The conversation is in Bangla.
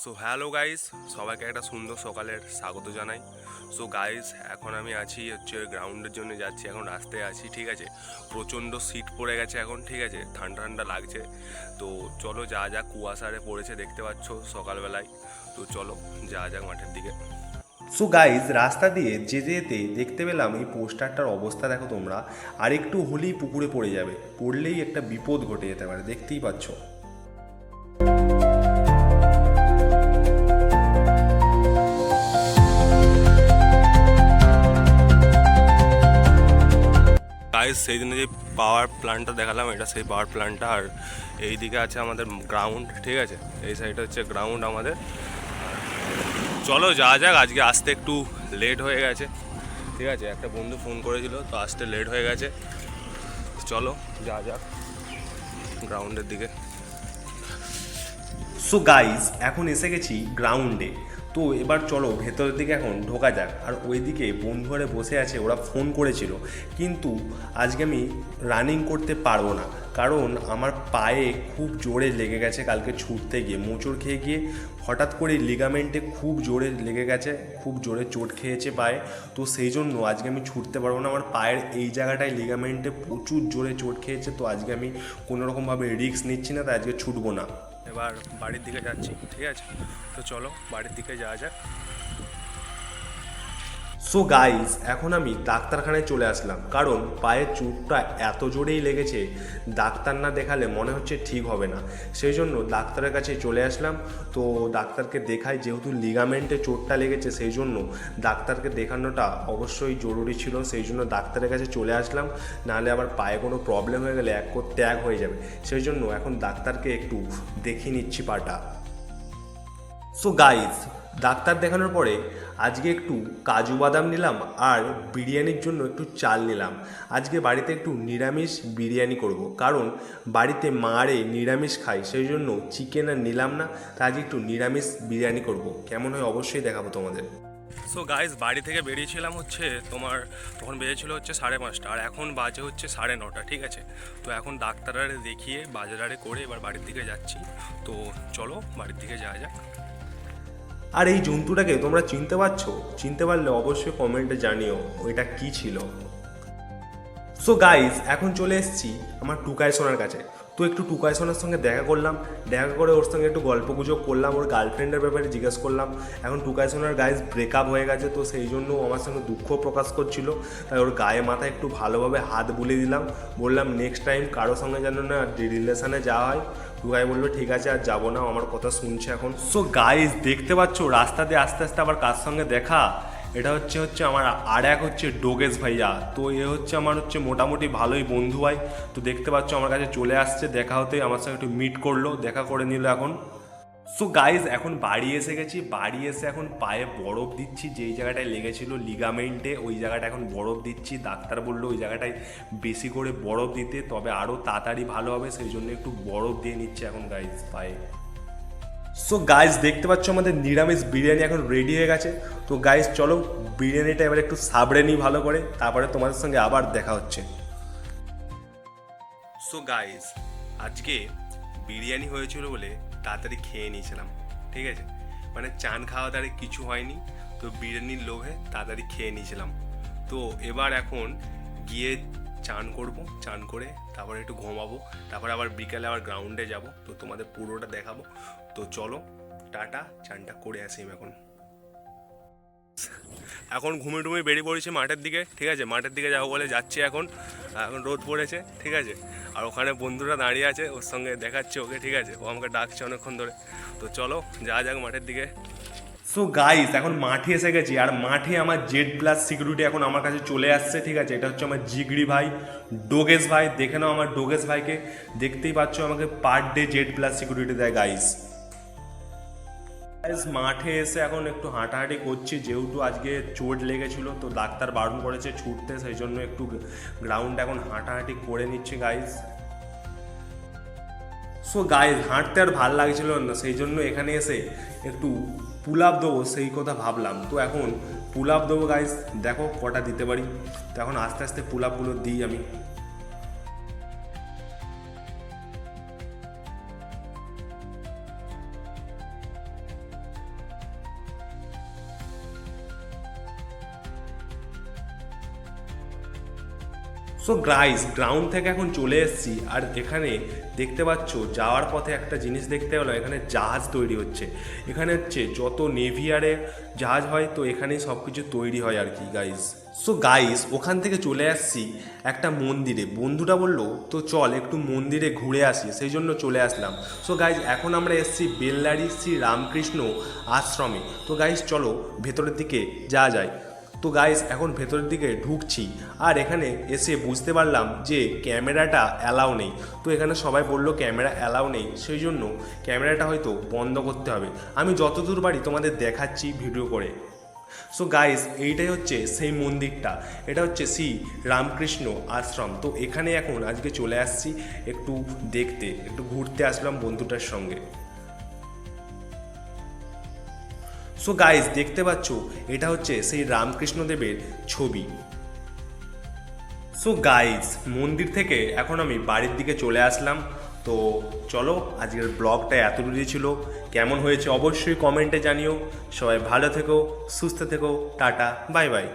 সো হ্যালো গাইস, সবাইকে একটা সুন্দর সকালের স্বাগত জানাই। সো গাইস, এখন আমি আছি হচ্ছে গ্রাউন্ডের জন্য যাচ্ছি, এখন রাস্তায় আছি, ঠিক আছে। প্রচণ্ড শীত পড়ে গেছে এখন, ঠিক আছে, ঠান্ডা ঠান্ডা লাগছে। তো চলো যা যা কুয়াশারে পড়েছে দেখতে পাচ্ছ সকালবেলায়। তো চলো যা যাক মাঠের দিকে। সো গাইজ, রাস্তা দিয়ে যেতে যেতে দেখতে পেলাম এই পোস্টারটার অবস্থা দেখো তোমরা। আর একটু হলেই পুকুরে পড়ে যাবে, পড়লেই একটা বিপদ ঘটে যেতে পারে, দেখতেই পাচ্ছ। গাইস, সেই দিনে যে পাওয়ার প্ল্যান্টটা দেখালাম, এটা সেই পাওয়ার প্ল্যান্টটা। আর এই দিকে আছে আমাদের গ্রাউন্ড, ঠিক আছে, এই সাইডে হচ্ছে গ্রাউন্ড আমাদের। চলো যা যাক, আজকে আসতে একটু লেট হয়ে গেছে, ঠিক আছে। একটা বন্ধু ফোন করেছিল, তো আসতে লেট হয়ে গেছে। চলো যা যাক গ্রাউন্ডের দিকে। সো গাইজ, এখন এসে গেছি গ্রাউন্ডে। তো এবার চলো ভেতরের দিকে এখন ঢোকা যাক। আর ওইদিকে বন্ধুরা বসে আছে, ওরা ফোন করেছিল, কিন্তু আজকে আমি রানিং করতে পারবো না, কারণ আমার পায়ে খুব জোরে লেগে গেছে। কালকে ছুটতে গিয়ে মোচড় খেয়ে গিয়ে হঠাৎ করে লিগামেন্টে খুব জোরে লেগে গেছে, খুব জোরে চোট খেয়েছে পায়ে। তো সেই জন্য আজকে আমি ছুটতে পারবো না, আমার পায়ের এই জায়গাটায় লিগামেন্টে প্রচুর জোরে চোট খেয়েছে। তো আজকে আমি কোনোরকমভাবে রিস্ক নিচ্ছি না, তাই আজকে ছুটবো না। এবার বাড়ির দিকে যাচ্ছি, ঠিক আছে। তো চলো বাড়ির দিকে যাওয়া যাক। সো গাইজ, এখন আমি ডাক্তারখানায় চলে আসলাম, কারণ পায়ের চোটটা এত জোরেই লেগেছে, ডাক্তার না দেখালে মনে হচ্ছে ঠিক হবে না। সেই জন্য ডাক্তারের কাছে চলে আসলাম। তো ডাক্তারকে দেখাই, যেহেতু লিগামেন্টে চোটটা লেগেছে, সেই জন্য ডাক্তারকে দেখানোটা অবশ্যই জরুরি ছিল। সেই জন্য ডাক্তারের কাছে চলে আসলাম, নাহলে আবার পায়ে কোনো প্রবলেম হয়ে গেলে এক ত্যাগ হয়ে যাবে। সেই জন্য এখন ডাক্তারকে একটু দেখিয়ে নিচ্ছি পাটা। সো গাইজ, ডাক্তার দেখানোর পরে আজকে একটু কাজু বাদাম নিলাম, আর বিরিয়ানির জন্য একটু চাল নিলাম। আজকে বাড়িতে একটু নিরামিষ বিরিয়ানি করব, কারণ বাড়িতে মারে নিরামিষ খাই, সেই জন্য চিকেন আর নিলাম না। তাই আজকে একটু নিরামিষ বিরিয়ানি করব, কেমন হয় অবশ্যই দেখাবো তোমাদের। সো গাইস, বাড়ি থেকে বেরিয়েছিলাম হচ্ছে তোমার, তখন বেরিয়েছিল হচ্ছে 5:30, আর এখন বাজে হচ্ছে 9:30, ঠিক আছে। তো এখন ডাক্তারারে দেখিয়ে বাজারে করে এবার বাড়ির দিকে যাচ্ছি। তো চলো বাড়ির দিকে যাওয়া যাক। আর এই জন্তুটাকে তোমরা চিনতে পারছো? চিনতে পারলে অবশ্যই কমেন্টে জানিও ওইটা কি ছিল। সো গাইজ, এখন চলে এসেছি আমার টুকাই সোনার কাছে। তো একটু টুকাই সোনার সঙ্গে দেখা করলাম, দেখা করে ওর সঙ্গে একটু গল্প গুজব করলাম, ওর গার্লফ্রেন্ডের ব্যাপারে জিজ্ঞেস করলাম। এখন টুকাই সোনার গাইজ ব্রেকআপ হয়ে গেছে, তো সেই জন্য আমার সঙ্গে দুঃখ প্রকাশ করছিল। তাই ওর গায়ে মাথায় একটু ভালোভাবে হাত বুলিয়ে দিলাম, বললাম নেক্সট টাইম কারোর সঙ্গে যেন না রিলেশনে যাওয়া হয়। টুকাই বললো ঠিক আছে, আর যাবো না, আমার কথা শুনছে এখন। সো গাইজ, দেখতে পাচ্ছ রাস্তাতে আস্তে আস্তে আবার কার সঙ্গে দেখা। এটা হচ্ছে আমার আর এক হচ্ছে ডোগেশ ভাইয়া। তো এ হচ্ছে আমার হচ্ছে মোটামুটি ভালোই বন্ধু হয়। তো দেখতে পাচ্ছ আমার কাছে চলে আসছে, দেখা হতে আমার সঙ্গে একটু মিট করলো, দেখা করে নিল এখন। সো গাইজ, এখন বাড়ি এসে গেছি। বাড়ি এসে এখন পায়ে বরফ দিচ্ছি, যেই জায়গাটায় লেগেছিল লিগামেন্টে, ওই জায়গাটা এখন বরফ দিচ্ছি। ডাক্তার বললো ওই জায়গাটায় বেশি করে বরফ দিতে, তবে আরও তাড়াতাড়ি ভালো হবে, সেই জন্য একটু বরফ দিয়ে নিচ্ছে এখন গাইজ পায়ে। সো গাইজ, দেখতে পাচ্ছ আমাদের নিরামিষ বিরিয়ানি এখন রেডি হয়ে গেছে। তো গাইজ চলো বিরিয়ানিটা এবার একটু সাবড়ে নিই ভালো করে, তারপরে তোমাদের সঙ্গে আবার দেখা হচ্ছে। সো গাইস, আজকে বিরিয়ানি হয়েছিল বলে তাড়াতাড়ি খেয়ে নিয়েছিলাম, ঠিক আছে। মানে চান খাওয়া দাঁড়ে কিছু হয়নি, তো বিরিয়ানির লোভে তাড়াতাড়ি খেয়ে নিয়েছিলাম। তো এবার এখন গিয়ে চান করব, চান করে তারপরে একটু ঘুমাবো, তারপরে আবার বিকালে আবার গ্রাউন্ডে যাব, তো তোমাদের পুরোটা দেখাবো। তো চলো টাটা, চানটা করে আসি এখন। এখন ঘুমিয়ে টুমিয়ে বেরিয়ে পড়েছি মাঠের দিকে, ঠিক আছে। মাঠের দিকে যাবো বলে যাচ্ছি এখন। এখন রোদ পড়েছে, ঠিক আছে। আর ওখানে বন্ধুরা দাঁড়িয়ে আছে, ওর সঙ্গে দেখাচ্ছে ওকে, ঠিক আছে। ও আমাকে ডাকছে অনেকক্ষণ ধরে। তো চলো যা যাক মাঠের দিকে। সো গাইজ, এখন মাঠে এসে গেছি, আর মাঠে আমার জেড প্লাস সিকিউরিটি এখন আমার কাছে চলে আসছে, ঠিক আছে। এটা হচ্ছে আমার জিগড়ি ভাই ডোগেশ ভাই। দেখে নাও আমার ডোগেশ ভাইকে, দেখতেই পাচ্ছ আমাকে per day Z plus security দেয় গাইজ। মাঠে এসে এখন একটু হাঁটাহাঁটি করছি, যেহেতু আজকে চোট লেগেছিল, তো ডাক্তার বারণ করেছে ছুটতে, সেই জন্য একটু গ্রাউন্ড এখন হাঁটাহাঁটি করে নিচ্ছি গাইজ। সো গাইজ, হাঁটতে আর ভাল লাগছিল না, সেই জন্য এখানে এসে একটু পুল আপ দেবো, সেই কথা ভাবলাম। তো এখন পুল আপ দেবো গাইজ, দেখো কটা দিতে পারি। তো এখন আস্তে আস্তে পুল আপগুলো দিই আমি। সো গাইস গ্রাউন্ড থেকে এখন চলে এসেছি, আর এখানে দেখতে পাচ্ছ যাওয়ার পথে একটা জিনিস দেখতে পেলো, এখানে জাহাজ তৈরি হচ্ছে। এখানে হচ্ছে যত নেভিয়ারে জাহাজ হয় তো এখানেই সব কিছু তৈরি হয় আর কি গাইস। সো গাইস ওখান থেকে চলে আসছি একটা মন্দিরে, বন্ধুটা বললো তো চল একটু মন্দিরে ঘুরে আসি, সেই জন্য চলে আসলাম। সো গাইস এখন আমরা এসেছি বেল্লারি শ্রী রামকৃষ্ণ আশ্রমে। তো গাইস চলো ভেতরের দিকে যাওয়া যায়। তো গাইস এখন ভেতরের দিকে ঢুকছি, আর এখানে এসে বুঝতে পারলাম যে ক্যামেরাটা অ্যালাউ নেই। তো এখানে সবাই বললো ক্যামেরা অ্যালাউ নেই, সেই জন্য ক্যামেরাটা হয়তো বন্ধ করতে হবে। আমি যতদূর পারি তোমাদের দেখাচ্ছি ভিডিও করে। সো গাইস এইটাই হচ্ছে সেই মন্দিরটা, এটা হচ্ছে শ্রী রামকৃষ্ণ আশ্রম। তো এখানে এখন আজকে চলে আসছি একটু দেখতে, একটু ঘুরতে আসলাম বন্ধুটার সঙ্গে। সো গাইস দেখতে পাচ্ছ এটা হচ্ছে সেই রামকৃষ্ণদেবের ছবি। সো গাইস মন্দির থেকে এখন আমি বাড়ির দিকে চলে আসলাম। তো চলো আজকের ব্লগটা এতটুকুই ছিল, কেমন হয়েছে অবশ্যই কমেন্টে জানিও। সবাই ভালো থেকো, সুস্থ থেকো, টাটা, বাই বাই।